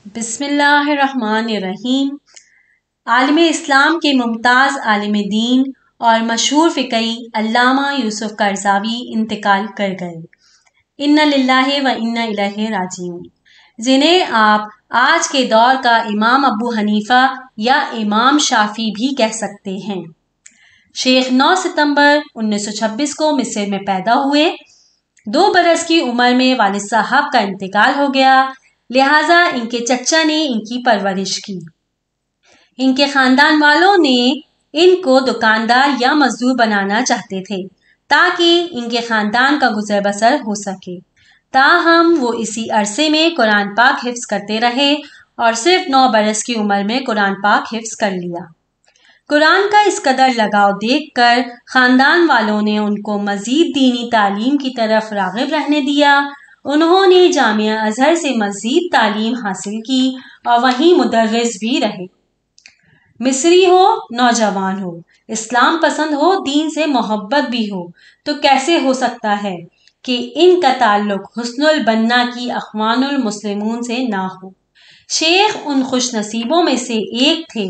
بسم اللہ الرحمن الرحیم۔ عالم اسلام کے ممتاز عالم دین اور مشہور فقہی علامہ یوسف قرضاوی انتقال کر گئے۔ انا للہ و انا الیہ راجعون، جنہیں آپ آج کے دور کا امام ابو حنیفہ یا امام شافعی بھی کہہ سکتے ہیں۔ شیخ 9 ستمبر 1926 کو مصر میں پیدا ہوئے۔ 2 برس کی عمر میں والد صاحب کا انتقال ہو گیا، لہٰذا ان کے چچا نے ان کی پرورش کی۔ ان کے خاندان والوں نے ان کو دکاندار یا مزدور بنانا چاہتے تھے تاکہ ان کے خاندان کا گزر بسر ہو سکے، تاہم وہ اسی عرصے میں قرآن پاک حفظ کرتے رہے اور صرف 9 برس کی عمر میں قرآن پاک حفظ کر لیا۔ قرآن کا اس قدر لگاؤ دیکھ کر خاندان والوں نے ان کو مزید دینی تعلیم کی طرف راغب رہنے دیا۔ انہوں نے جامعہ ازہر سے مزید تعلیم حاصل کی اور وہیں مدرس بھی رہے۔ مصری ہو، نوجوان ہو، اسلام پسند ہو، دین سے محبت بھی ہو، تو کیسے ہو سکتا ہے کہ ان کا تعلق حسن البنا کی اخوان المسلمون سے نہ ہو۔ شیخ ان خوش نصیبوں میں سے ایک تھے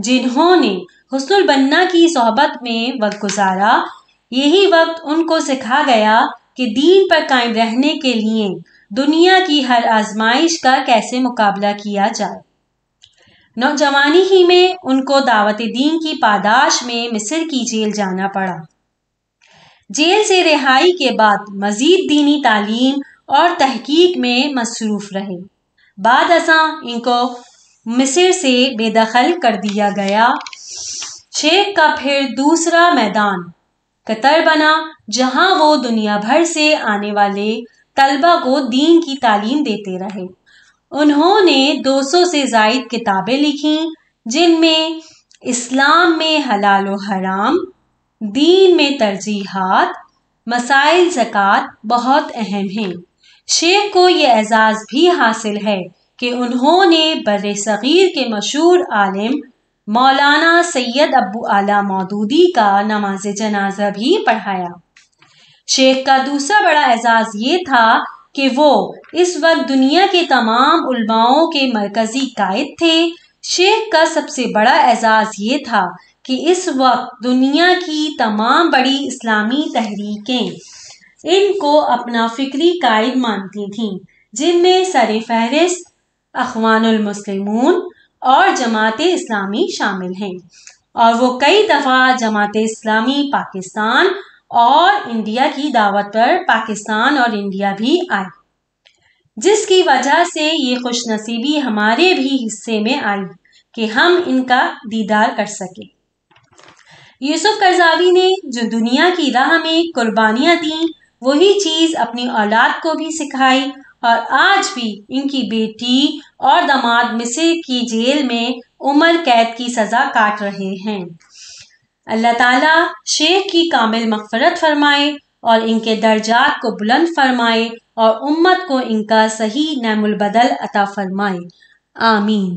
جنہوں نے حسن البنا کی صحبت میں وقت گزارا۔ یہی وقت ان کو سکھا گیا کہ دین پر قائم رہنے کے لیے دنیا کی ہر آزمائش کا کیسے مقابلہ کیا جائے۔ نوجوانی ہی میں ان کو دعوت دین کی پاداش میں مصر کی جیل جانا پڑا۔ جیل سے رہائی کے بعد مزید دینی تعلیم اور تحقیق میں مصروف رہے۔ بعد ازاں ان کو مصر سے بے دخل کر دیا گیا۔ شیخ کا پھر دوسرا میدان قطر بنا، جہاں وہ دنیا بھر سے آنے والے طلبہ کو دین کی تعلیم دیتے رہے۔ انہوں نے 200 سے زائد کتابیں لکھیں، جن میں اسلام میں حلال و حرام، دین میں ترجیحات، مسائل زکوٰۃ بہت اہم ہیں۔ شیخ کو یہ اعزاز بھی حاصل ہے کہ انہوں نے بر صغیر کے مشہور عالم مولانا سید ابو اعلیٰ مودودی کا نماز جنازہ بھی پڑھایا۔ شیخ کا دوسرا بڑا اعزاز یہ تھا کہ وہ اس وقت دنیا کے تمام علماؤں کے مرکزی قائد تھے۔ شیخ کا سب سے بڑا اعزاز یہ تھا کہ اس وقت دنیا کی تمام بڑی اسلامی تحریکیں ان کو اپنا فکری قائد مانتی تھیں، جن میں سر فہرست اخوان المسلمون اور جماعت اسلامی شامل ہیں، اور وہ کئی دفعہ جماعت اسلامی پاکستان اور انڈیا کی دعوت پر پاکستان اور انڈیا بھی آئے، جس کی وجہ سے یہ خوش نصیبی ہمارے بھی حصے میں آئی کہ ہم ان کا دیدار کر سکیں۔ یوسف قرضاوی نے جو دنیا کی راہ میں قربانیاں دیں، وہی چیز اپنی اولاد کو بھی سکھائی، اور آج بھی ان کی بیٹی اور داماد مصر کی جیل میں عمر قید کی سزا کاٹ رہے ہیں۔ اللہ تعالیٰ شیخ کی کامل مغفرت فرمائے اور ان کے درجات کو بلند فرمائے اور امت کو ان کا صحیح نعم البدل عطا فرمائے، آمین۔